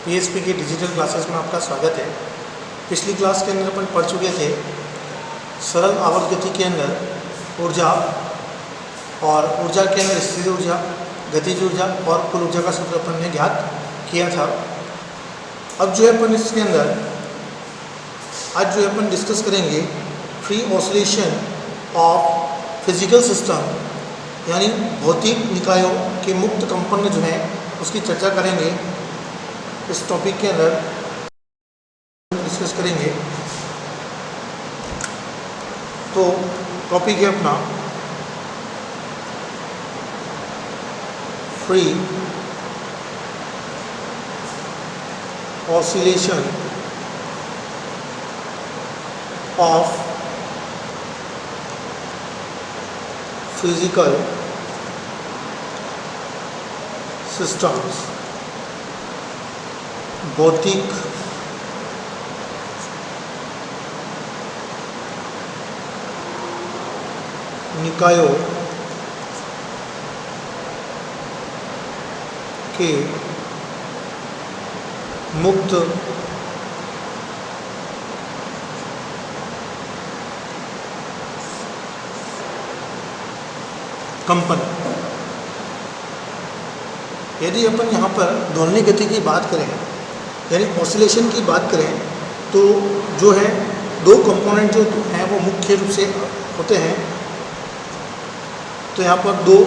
PHP की digital classes में आपका स्वागत है। पिछली क्लास के अंदर अपन पढ़ चुके थे सरल आवर्त गति के अंदर ऊर्जा और ऊर्जा के अंदर स्थिर ऊर्जा, गतिज ऊर्जा और कुल ऊर्जा का सूत्र अपन ने ज्ञात किया था। अब जो है अपन इसके अंदर आज जो है अपन डिस्कस करेंगे free oscillation of physical system, यानी भौतिक निकायों के मुक्त कंपन जो है उसकी चर्चा करेंगे। इस टॉपिक के अंदर डिस्कस करेंगे। तो टॉपिक है अपना free oscillation of physical systems, भौतिक निकायों के मुक्त कंपन। यदि अपन यहाँ पर दोलनी गति की बात करें, यानी ऑसिलेशन की बात करें, तो जो है दो कंपोनेंट जो हैं वो मुख्य रूप से होते हैं। तो यहाँ पर दो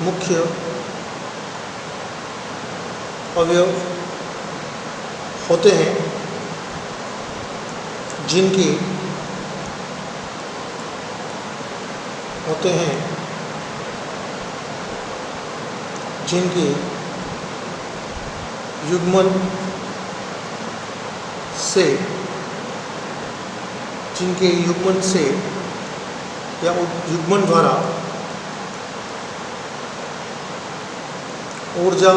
मुख्य अवयव होते हैं जिनकी युग्मन से या युग्मन द्वारा ऊर्जा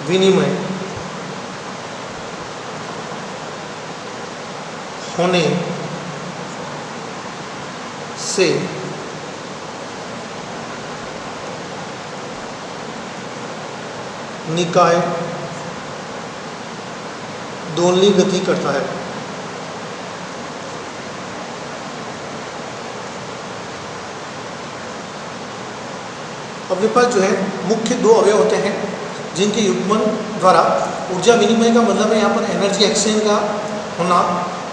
विनिमय होने से निकाय दोलनी गति करता है। अपने पास जो है मुख्य दो अवयव होते हैं जिनके युग्मन द्वारा ऊर्जा विनिमय का मतलब है यहाँ पर एनर्जी एक्सचेंज का होना।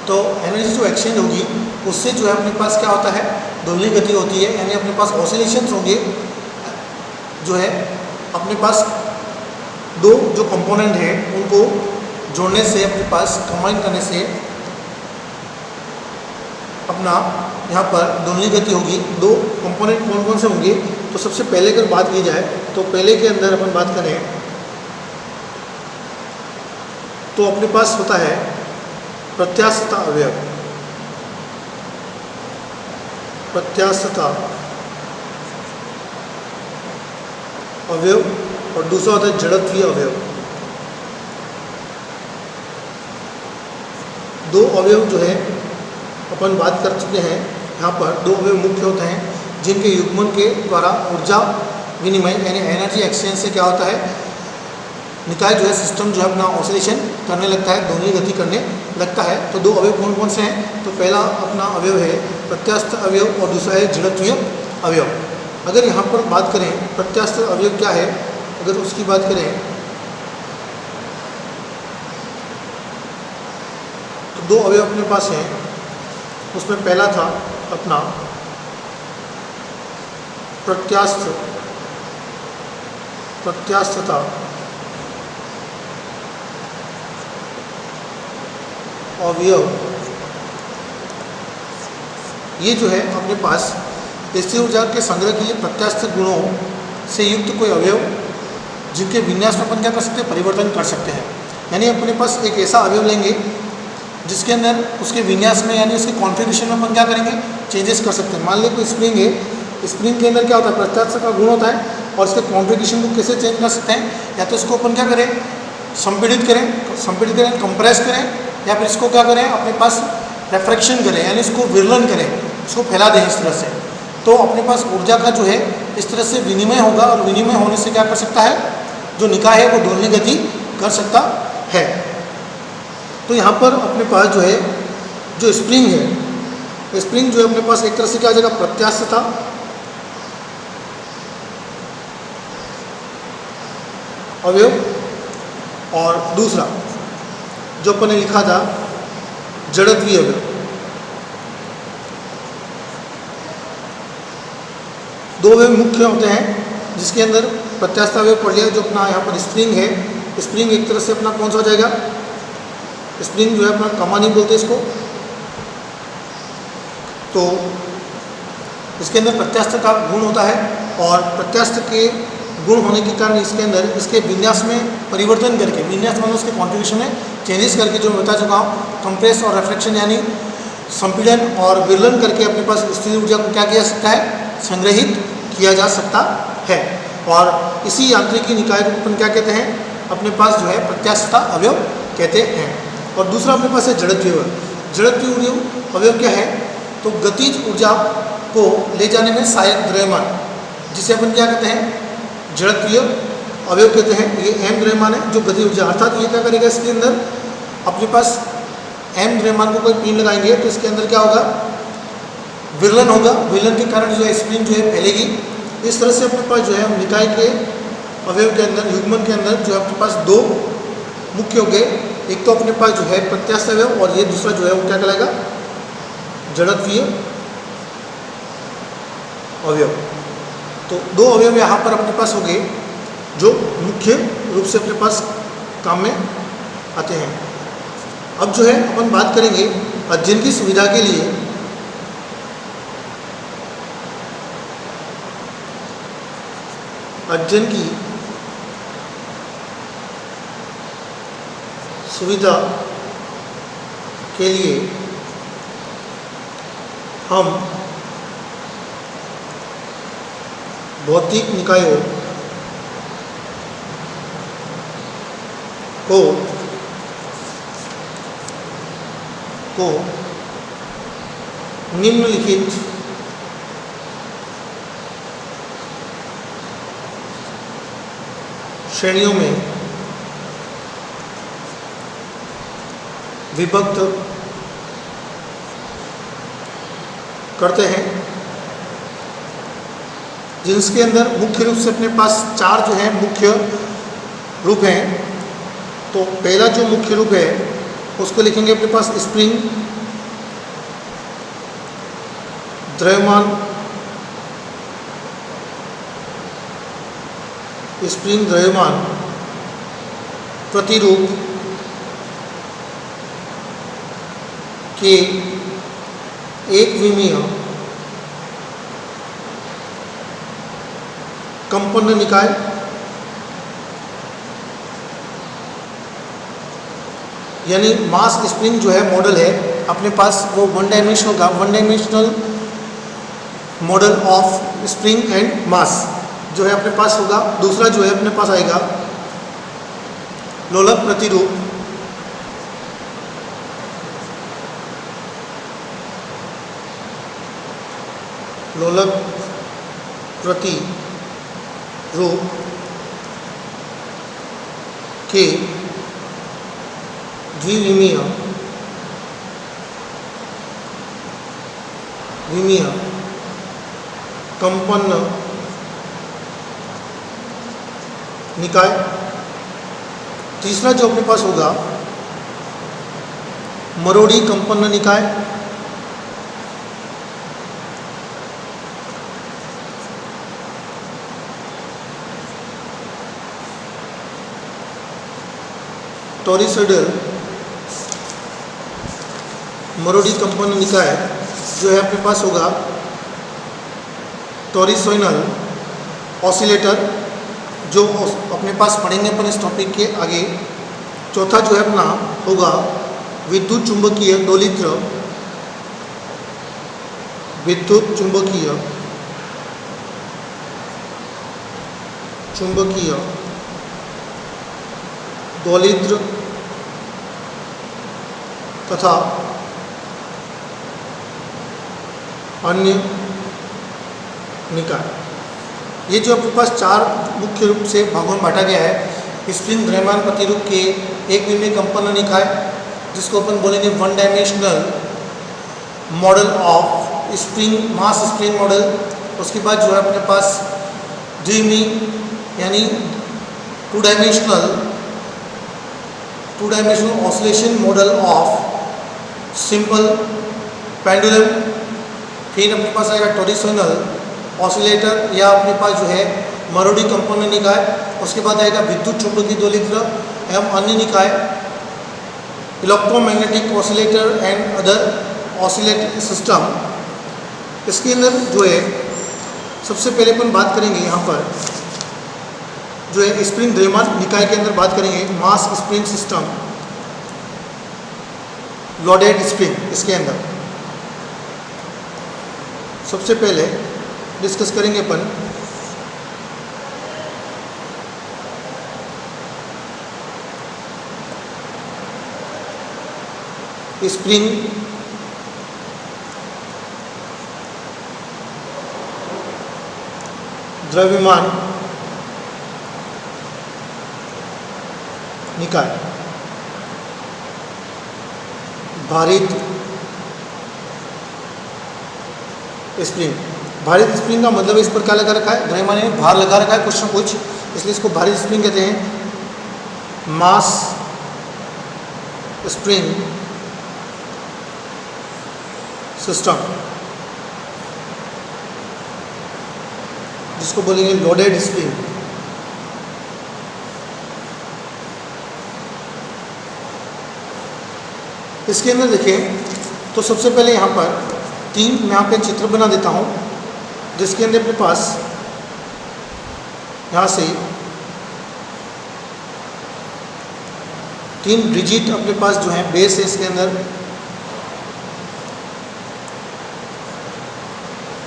तो एनर्जी जो एक्सचेंज होगी उससे जो है अपने पास क्या होता है, दोलनी गति होती है, यानी अपने पास ऑसिलेशंस होंगे। जो है अपने पास दो जो कंपोनेंट हैं उनको जोड़ने से, अपने पास कंबाइन करने से अपना यहाँ पर दोलनी गति होगी। दो कंपोनेंट कौन कौन से होंगे, तो सबसे पहले अगर बात की जाए तो पहले के अंदर अपन बात करें तो अपने पास होता है प्रत्यास्थता अवयव, और दूसरा होता है जड़त्वीय अवयव। दो अवयव जो है अपन बात कर चुके हैं। यहाँ पर दो अवयव मुख्य होते हैं जिनके युग्मन के द्वारा ऊर्जा विनिमय यानी एनर्जी एक्सचेंज से क्या होता है, निकाय जो है सिस्टम जो है अपना ऑसिलेशन करने लगता है, दोलनी गति करने लगता है। तो दो अवयव कौन कौन से हैं, तो पहला अपना अवयव है प्रत्यास्थ अवयव और दूसरा है जड़त्वीय अवयव। अगर यहाँ पर बात करें प्रत्यास्थ अवयव क्या है, अगर उसकी बात करें तो दो अवयव अपने पास हैं। उसमें पहला था अपना प्रत्यास्थता अवयव। ये जो है अपने पास स्थिर ऊर्जा के संग्रह के लिए प्रत्यास्थ गुणों से युक्त कोई अवयव जिनके विन्यास में अपन क्या कर सकते हैं, परिवर्तन कर सकते हैं। यानी अपने पास एक ऐसा अवयव लेंगे जिसके अंदर उसके विन्यास में यानी उसके कॉन्फ़िगरेशन में अपन क्या करेंगे, चेंजेस कर सकते हैं। मान लीजिए कोई स्प्रिंग है, स्प्रिंग के अंदर क्या होता है, प्रत्यास्थ का गुण होता है और इसके कॉन्फ़िगरेशन को कैसे चेंज कर सकते हैं, या तो इसको अपन क्या करें, संपीड़ित करें, कंप्रेस करें, या फिर इसको क्या करें, अपने पास रेफ्रैक्शन करें, यानी इसको विरलन करें, इसको फैला दें इस तरह से। तो अपने पास ऊर्जा का जो है इस तरह से विनिमय होगा और विनिमय होने से क्या कर सकता है, जो निकाय है वो दोलनी गति कर सकता है। तो यहाँ पर अपने पास जो है जो स्प्रिंग है, स्प्रिंग जो है अपने पास एक तरह से क्या आ जाएगा, प्रत्यास्थ था, अवयव, और दूसरा जो अपन ने लिखा था जड़त्वीय अवयव। दो अवयव मुख्य होते हैं जिसके अंदर प्रत्यास्थ अवयव पढ़ लिया, जो अपना यहाँ पर स्प्रिंग है। स्प्रिंग एक तरह से अपना कौन सा हो जाएगा, स्प्रिंग जो है अपना कमानी बोलते हैं इसको। तो इसके अंदर प्रत्यास्थ का गुण होता है और प्रत्यास्थ के गुण होने के कारण इसके अंदर इसके विन्यास में परिवर्तन करके, विन्यास मतलब उसके कॉन्फ़िगरेशन में चेंजेस करके, जो मैं बता चुका हूँ, कंप्रेस और रिफ्लेक्शन यानी संपीड़न और विरलन करके अपने पास स्थिर ऊर्जा को क्या किया जा सकता है, संग्रहित किया जा सकता है। और इसी यांत्रिकी निकाय को अपन क्या कहते हैं, अपने पास जो है प्रत्यास्थता अवयव कहते हैं। और दूसरा अपने पास है जड़त्वीय अवयव। जड़त्वीय अवयव क्या है, तो गतिज ऊर्जा को ले जाने में सहायक द्रव्यमान, जिसे अपन क्या कहते हैं, जड़त्वीय अवयव कहते हैं। ये m द्रव्यमान है जो गतिज ऊर्जा, अर्थात ये क्या करेगा, इसके अंदर अपने पास m द्रव्यमान को कोई पिन लगाएंगे तो इसके अंदर क्या होगा, विरलन होगा। विरलन के कारण जो है स्प्रिंग जो है फैलेगी। इस तरह से अपने पास जो है निकाय के अवयव के अंदर, युग्मन के अंदर जो है अपने पास दो मुख्य हो गए। एक तो अपने पास जो है प्रत्यास्थ अवयव और ये दूसरा जो है वो क्या कहलाएगा, जड़त्वीय अवयव। तो दो अवयव यहाँ पर अपने पास हो गए जो मुख्य रूप से अपने पास काम में आते हैं। अब जो है अपन बात करेंगे अध्ययन की सुविधा के लिए अध्ययन की सुविधा के लिए हम भौतिक निकायों को निम्नलिखित श्रेणियों में विभक्त करते हैं, जिसके अंदर मुख्य रूप से अपने पास चार जो है मुख्य रूप हैं। तो पहला जो मुख्य रूप है उसको लिखेंगे अपने पास स्प्रिंग, द्रव्यमान, स्प्रिंग द्रव्यमान, प्रतिरूप के एक विमीय कंपन निकाय, यानी मास स्प्रिंग जो है मॉडल है अपने पास वो वन डायमेंशनल का one dimensional model of spring and mass जो है अपने पास होगा। दूसरा जो है अपने पास आएगा लोलक प्रतिरूप, लोलक प्रतिरूप के द्विविमीय कंपन निकाय। तीसरा जो अपने पास होगा मरोड़ी कंपन निकाय। टॉरिसोइडल मरोड़ी कंपन निकाय जो है अपने पास होगा टॉरिसोइनल ऑसिलेटर, जो अपने पास पढ़ेंगे अपन इस टॉपिक के आगे। चौथा जो है अपना होगा विद्युत चुंबकीय दोलित्र, विद्युत चुंबकीय दोलित्र तथा अन्य निकाय। ये जो अपने पास चार मुख्य रूप से भागों में बांटा गया है। स्प्रिंग द्रव्यमान प्रतिरूप के एक बिंदु कंपन निकाय, जिसको अपन बोलेंगे one dimensional model of spring, mass spring model. उसके बाद जो है अपने पास द्विमी यानी two dimensional oscillation model of simple pendulum. फिर अपने पास आएगा टोरिसोनल ऑसिलेटर या अपने पास जो है मरोड़ी कंपन निकाय। उसके बाद आएगा विद्युत चुंबकीय दोलित्र एवं अन्य निकाय, electromagnetic oscillator and other oscillator system. इसके अंदर जो है सबसे पहले अपन बात करेंगे यहाँ पर जो है स्प्रिंग द्रव्यमान निकाय के अंदर बात करेंगे mass spring system, loaded spring. इसके अंदर सबसे पहले डिस्कस करेंगे अपन स्प्रिंग द्रव्यमान निकाय। भारित स्प्रिंग, भारित स्प्रिंग का मतलब इस पर क्या लगा रखा है, द्रव्यमान में भार लगा रखा है कुछ ना कुछ, इसलिए इसको भारित स्प्रिंग कहते हैं। मास स्प्रिंग सिस्टम, जिसको बोलेंगे लोडेड स्प्रिंग। इसके अंदर देखें तो सबसे पहले यहाँ पर तीन, मैं यहाँ पे चित्र बना देता हूँ, जिसके अंदर अपने पास यहाँ से तीन रिजिड अपने पास जो है बेस है। इसके अंदर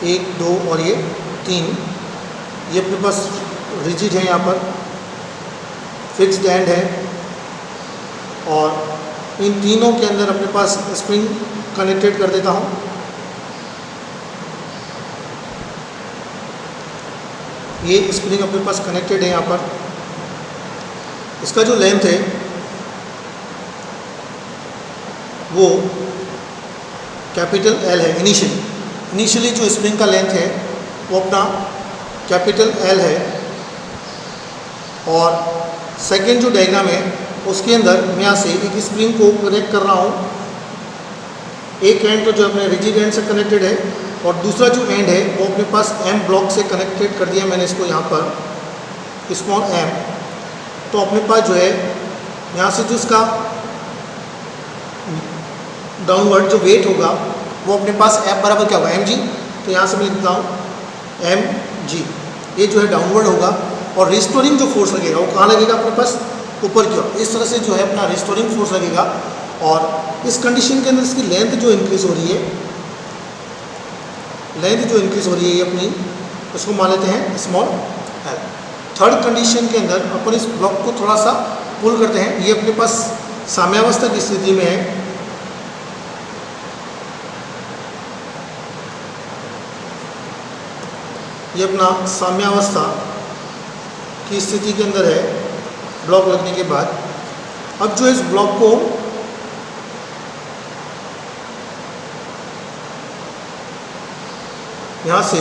1, 2 और ये 3, ये अपने पास रिजिड है, यहाँ पर फिक्स्ड एंड है। और इन तीनों के अंदर अपने पास स्प्रिंग कनेक्टेड कर देता हूँ। ये स्प्रिंग अपने पास कनेक्टेड है यहाँ पर। इसका जो लेंथ है वो कैपिटल एल है। इनिशियली जो स्प्रिंग का लेंथ है वो अपना कैपिटल एल है। और सेकेंड जो डायग्राम है उसके अंदर मैं यहाँ से एक स्प्रिंग को कनेक्ट कर रहा हूँ। एक एंड तो जो अपने रिजिड एंड से कनेक्टेड है और दूसरा जो एंड है वो अपने पास एम ब्लॉक से कनेक्टेड कर दिया मैंने इसको यहाँ पर स्मॉल एम। तो अपने पास जो है यहाँ से जो इसका डाउनवर्ड जो वेट होगा वो अपने पास एफ बराबर क्या होगा, mg। तो यहाँ से मैं लिख देता हूँ mg। ये जो है डाउनवर्ड होगा और रिस्टोरिंग जो फोर्स लगेगा वो कहाँ लगेगा, अपने पास ऊपर की ओर। इस तरह से जो है अपना रिस्टोरिंग फोर्स लगेगा। और इस कंडीशन के अंदर इसकी लेंथ जो इंक्रीज हो रही है, ये अपनी, उसको मान लेते हैं स्मॉल एल। थर्ड कंडीशन के अंदर अपन इस ब्लॉक को थोड़ा सा पुल करते हैं। ये अपने पास साम्यावस्था की स्थिति में है। ये अपना साम्यावस्था की स्थिति के अंदर है ब्लॉक लगने के बाद। अब जो इस ब्लॉक को यहाँ से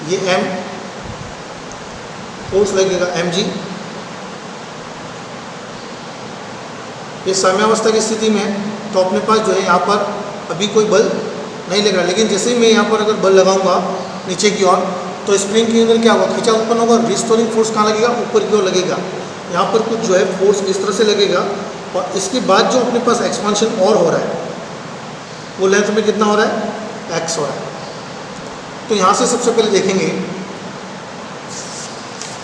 ये m फोर्स लगेगा mg। ये साम्यावस्था की स्थिति में है तो अपने पास जो है यहाँ पर अभी कोई बल नहीं लग रहा। लेकिन जैसे ही मैं यहाँ पर अगर बल लगाऊंगा नीचे की ओर तो स्प्रिंग के अंदर क्या होगा, खिंचाव उत्पन्न होगा। रिस्टोरिंग फोर्स कहाँ लगेगा, ऊपर की ओर लगेगा। यहाँ पर कुछ जो है फोर्स इस तरह से लगेगा और इसके बाद जो अपने पास एक्सपांशन और हो रहा है वो लेंथ में कितना हो रहा है, x हो रहा है। तो यहाँ से सबसे पहले देखेंगे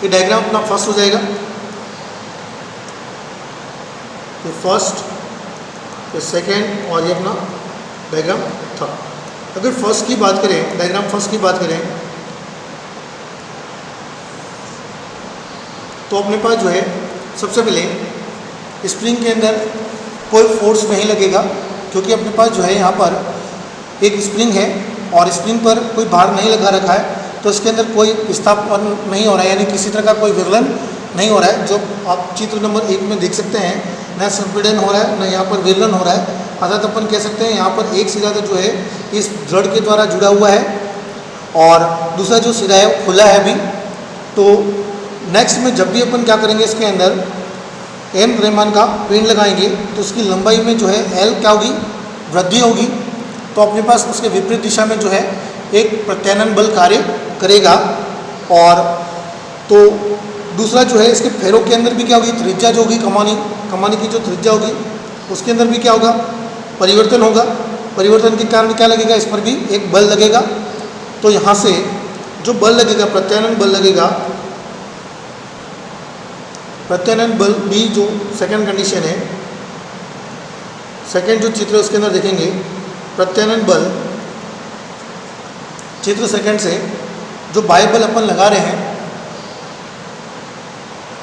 ये डायग्राम अपना फर्स्ट हो जाएगा। ये फर्स्ट, ये सेकेंड और ये अपना डायग्राम थर्ड। अगर फर्स्ट की बात करें, डायग्राम फर्स्ट की बात करें तो अपने पास जो है सबसे पहले स्प्रिंग के अंदर कोई फोर्स नहीं लगेगा क्योंकि अपने पास जो है यहाँ पर एक स्प्रिंग है और स्प्रिंग पर कोई भार नहीं लगा रखा है तो इसके अंदर कोई विस्थापन नहीं हो रहा है, यानी किसी तरह का कोई विवलन नहीं हो रहा है। जो आप चित्र नंबर 1 में देख सकते हैं, न संपीड़न हो रहा है न यहाँ पर विवलन हो रहा है। अर्थात अपन कह सकते हैं यहाँ पर एक सिरा जो है इस दृढ़ के द्वारा जुड़ा हुआ है और दूसरा जो सिरा है खुला है अभी। तो नेक्स्ट में जब भी अपन क्या करेंगे, इसके अंदर एम द्रव्यमान का पिंड लगाएंगे तो उसकी लंबाई में जो है एल क्या होगी, वृद्धि होगी। तो अपने पास उसके विपरीत दिशा में जो है एक प्रत्यानयन बल कार्य करेगा। और तो दूसरा जो है इसके फेरों के अंदर भी क्या होगी, त्रिज्या जो होगी कमानी की जो त्रिज्या होगी उसके अंदर भी क्या होगा, परिवर्तन होगा। परिवर्तन के कारण क्या लगेगा, इस पर भी एक बल लगेगा। तो यहाँ से जो बल लगेगा, प्रत्यानयन बल लगेगा, प्रत्यानयन बल भी जो सेकंड कंडीशन है, सेकंड जो चित्र उसके अंदर देखेंगे, प्रत्यानयन बल चित्र सेकंड से जो बाह्य बल अपन लगा रहे हैं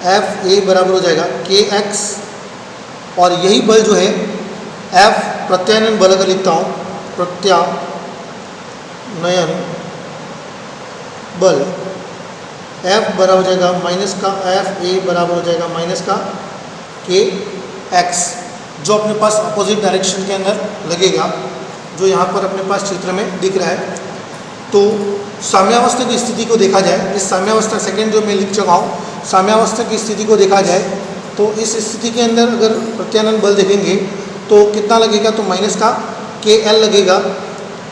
एफ ए बराबर हो जाएगा के एक्स, और यही बल जो है एफ प्रत्यानयन बल अगर लिखता हूँ, प्रत्यानयन बल एफ बराबर हो जाएगा माइनस का एफ ए बराबर हो जाएगा माइनस का के एक्स, जो अपने पास अपोजिट डायरेक्शन के अंदर लगेगा, जो यहाँ पर अपने पास चित्र में दिख रहा है। तो साम्यावस्था की स्थिति को देखा जाए, इस साम्यावस्था सेकंड जो मैं लिख चुका हूँ, साम्यावस्था की स्थिति को देखा जाए तो इस स्थिति के अंदर अगर प्रत्यानयन बल देखेंगे तो कितना लगेगा, तो माइनस का के एल लगेगा।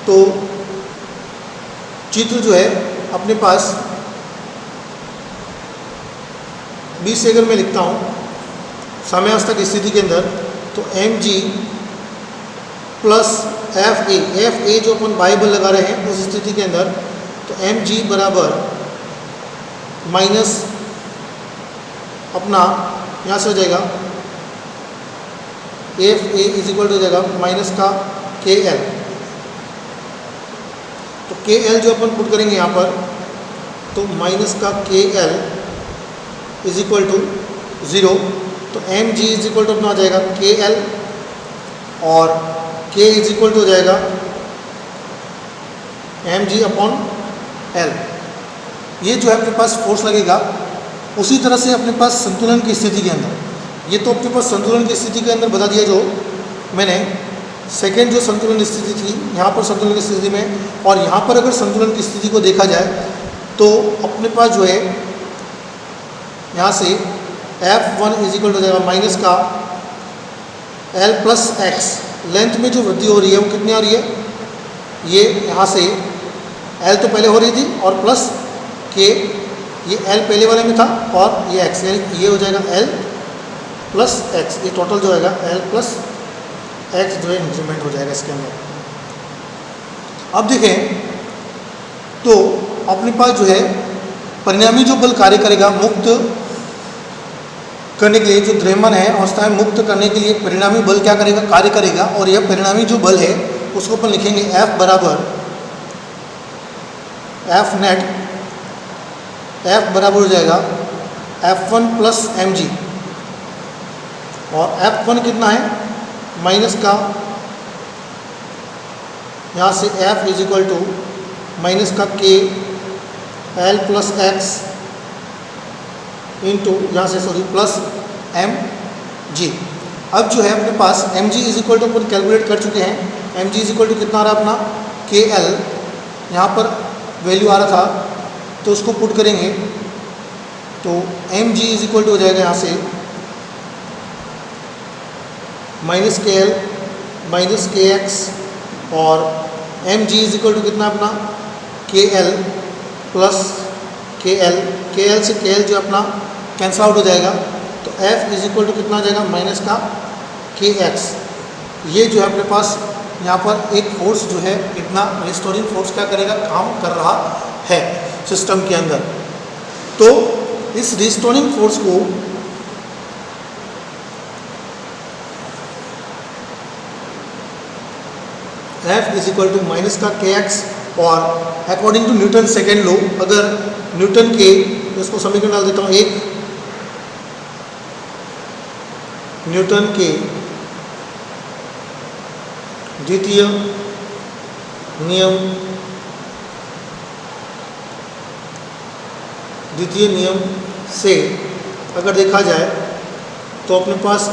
तो चित्र जो है अपने पास 20 से अगर मैं लिखता हूँ साम्यावस्था की स्थिति के अंदर, तो M G plus F A जो अपन बाह्य बल लगा रहे हैं उस स्थिति के अंदर, तो एम जी बराबर माइनस अपना यहाँ से हो जाएगा F A is equal to हो जाएगा माइनस का के एल। तो के एल जो अपन पुट करेंगे यहाँ पर, तो माइनस का K L is equal to 0। तो M G is equal to अपना हो जाएगा के एल और के इज इक्वल टू हो जाएगा एम जी अपॉन एल। ये जो है अपने पास फोर्स लगेगा। उसी तरह से अपने पास संतुलन की स्थिति के अंदर, ये तो अपने पास संतुलन की स्थिति के अंदर बता दिया जो मैंने, सेकेंड जो संतुलन स्थिति थी यहाँ पर संतुलन की स्थिति में, और यहाँ पर अगर संतुलन की स्थिति को देखा जाए तो अपने पास जो है यहाँ से F1 इज इक्वल टू हो जाएगा माइनस का L प्लस एक्स। लेंथ में जो वृद्धि हो रही है वो कितनी आ रही है, ये यहाँ से L तो पहले हो रही थी और प्लस के, ये L पहले वाले में था और ये x, यानी ये हो जाएगा L प्लस एक्स। ये टोटल जो है L प्लस एक्स जो है इंक्रीमेंट हो जाएगा इसके अंदर। अब देखें तो अपने पास जो है परिणामी जो बल कार्य करेगा मुक्त करने के लिए, जो द्रव्यमान है अवस्था में मुक्त करने के लिए परिणामी बल क्या करेगा, कार्य करेगा। और यह परिणामी जो बल है उसको अपन लिखेंगे F बराबर F नेट, F बराबर हो जाएगा F1 प्लस एम जी, और F1 कितना है माइनस का यहाँ से F is equal to minus का K L plus x into यहाँ से सॉरी प्लस एम जी। अब जो है अपने पास M G is equal to अपन कैलकुलेट कर चुके हैं। M G is equal to कितना आ रहा है अपना के एल, यहाँ पर वैल्यू आ रहा था तो उसको पुट करेंगे तो M G is equal to हो जाएगा यहाँ से minus K L minus K X, और M G is equal to कितना अपना के एल प्लस के एल से के एल जो अपना कैंसिल आउट हो जाएगा। तो एफ इज इक्वल टू कितना आ जाएगा माइनस का के एक्स। ये जो है अपने पास यहाँ पर एक फोर्स जो है इतना रिस्टोरिंग फोर्स क्या करेगा, काम कर रहा है सिस्टम के अंदर। तो इस रिस्टोरिंग फोर्स को F is equal to minus का के एक्स, और according to Newton second law, अगर न्यूटन के, तो इसको समीकरण डाल देता हूँ, एक न्यूटन के द्वितीय नियम द्वितीय नियम से अगर देखा जाए तो अपने पास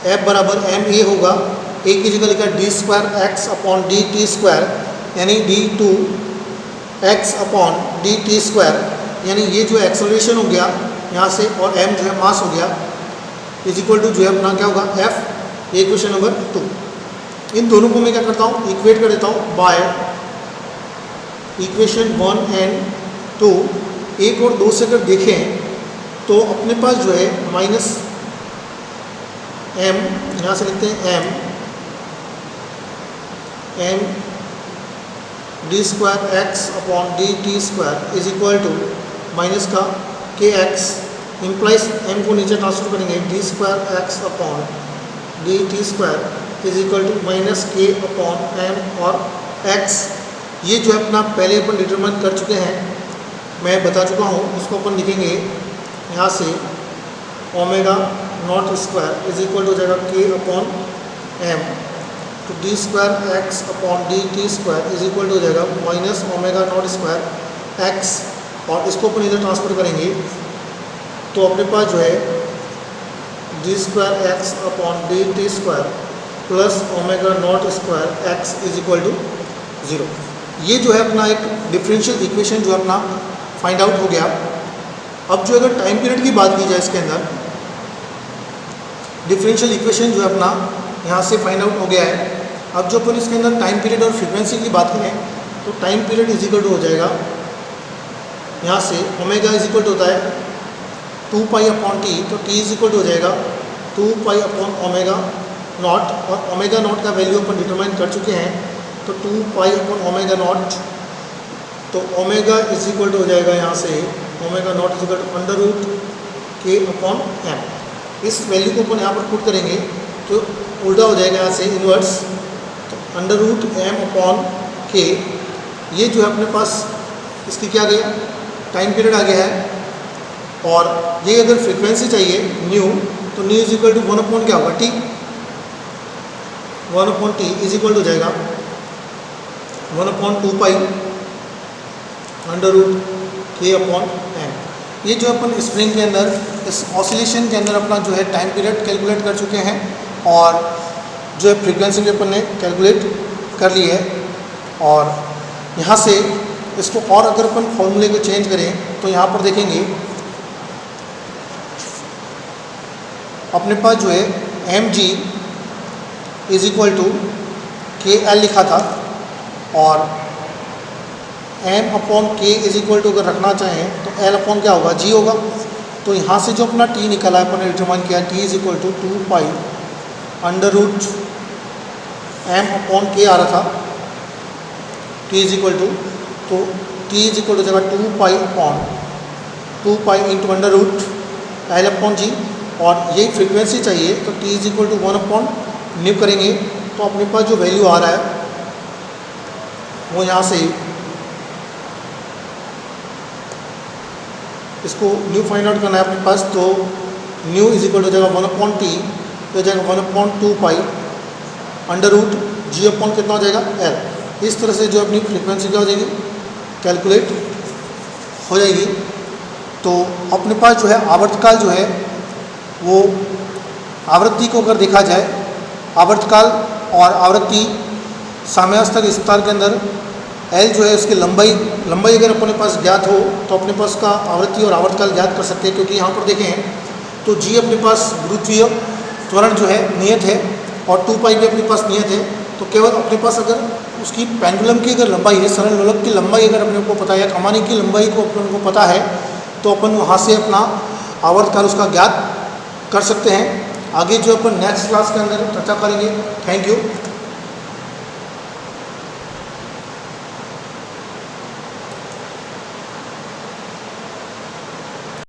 एफ बराबर एम ए होगा, ए की जगह लिखा D square X upon D T square, यानी D two X upon D T square, यानी ये जो एक्सेलरेशन हो गया यहाँ से और एम जो है मास हो गया, इज इक्वल टू जो है अपना क्या होगा एफ, ये क्वेश्चन नंबर 2। इन दोनों को मैं क्या करता हूँ इक्वेट कर देता हूँ बाय इक्वेशन 1 एंड 2। 1 और 2 से अगर देखें तो अपने पास जो है माइनस एम, यहाँ से लिखते हैं M D square X upon D T square is equal to minus का के एक्स इम्प्लाइज एम को नीचे ट्रांसफर करेंगे D square X upon D T square is equal to minus K upon M और X. ये जो है अपना पहले अपन डिटरमाइन कर चुके हैं, मैं बता चुका हूँ, उसको अपन लिखेंगे यहाँ से omega not square is equal to हो जाएगा के अपॉन एम, तो D square X upon D T square is equal to हो जाएगा minus omega not square X, और इसको अपन इधर ट्रांसफर करेंगे तो अपने पास जो है D square X upon D T square plus omega not square X is equal to 0। ये जो है अपना एक डिफरेंशियल इक्वेशन जो है अपना फाइंड आउट हो गया। अब जो अगर टाइम पीरियड की बात की जाए इसके अंदर, डिफरेंशियल इक्वेशन जो है अपना यहाँ से फाइंड आउट हो गया है। अब जो अपन इसके अंदर टाइम पीरियड और फ्रीक्वेंसी की बात करें तो time period is equal to हो जाएगा यहाँ से ओमेगा इज इक्वल टू होता है 2 पाई अपॉन टी, तो टी इज इक्वल टू हो जाएगा 2 पाई अपॉन ओमेगा नॉट, और ओमेगा नॉट का वैल्यू अपन डिटरमाइन कर चुके हैं, तो 2 पाई अपॉन ओमेगा नॉट, तो ओमेगा इज इक्वल टू हो जाएगा यहाँ से omega not is equal to under root K upon M. इस वैल्यू को अपन यहाँ पर पुट करेंगे तो उल्टा हो जाएगा यहाँ से इन्वर्स, तो अंडर रूट एम अपॉन के, ये जो है अपने पास इसकी क्या गया टाइम पीरियड आ गया है। और ये अगर फ्रीक्वेंसी चाहिए न्यू, तो nu is equal to 1 upon क्या होगा T, 1 upon T is equal to हो जाएगा 1 upon 2 pi under root K upon M. ये जो अपन स्प्रिंग के अंदर इस ऑसिलेशन के अंदर अपना जो है टाइम पीरियड कैलकुलेट कर चुके हैं, और जो है फ्रीक्वेंसी भी अपन ने कैलकुलेट कर ली है। और यहाँ से इसको और अगर अपन फॉर्मूले को चेंज करें तो यहाँ पर देखेंगे अपने पास जो है M G is equal to K L लिखा था, और M upon K is equal to अगर रखना चाहें तो एल अपॉन क्या होगा जी होगा। तो यहाँ से जो अपना टी निकला है अपन ने डिटरमाइन किया T is equal to 2 pi under root M upon k आ रहा था, टी इज इक्वल टू, तो टी इज इक्वल टू जगह 2 pi upon 2 pi into under root L upon G, और यही फ्रीक्वेंसी चाहिए तो T is equal to 1 upon nu करेंगे, तो अपने पास जो वैल्यू आ रहा है वो यहाँ से इसको न्यू फाइंड आउट करना है अपने पास, तो न्यू इज इक्वल टू हो जाएगा 1 अपॉन टी, तो हो जाएगा 1 अपॉन 2 पाई अंडर रूट जी अपॉन कितना हो जाएगा एल। इस तरह से जो अपनी फ्रीक्वेंसी क्या हो जाएगी कैलकुलेट हो जाएगी। तो अपने पास जो है आवर्तकाल जो है वो आवृत्ति को अगर देखा जाए, आवर्तकाल और आवृत्ति साम्यावस्था के विस्तार के अंदर एल जो है उसकी लंबाई अगर अपने पास ज्ञात हो तो अपने पास का आवृत्ति और आवर्तकाल ज्ञात कर सकते हैं, क्योंकि यहाँ पर देखें तो जी अपने पास गुरुत्वीय त्वरण जो है नियत है और 2 पाई भी अपने पास नियत है। तो केवल अपने पास अगर उसकी पेंडुलम की अगर लंबाई है, सरल लोलक की लंबाई अगर अपने को पता है, कमानी की लंबाई को अपने को पता है, तो अपन वहाँ से अपना आवर्तकाल उसका ज्ञात कर सकते हैं। आगे जो अपन नेक्स्ट क्लास के अंदर चर्चा करेंगे। Thank you.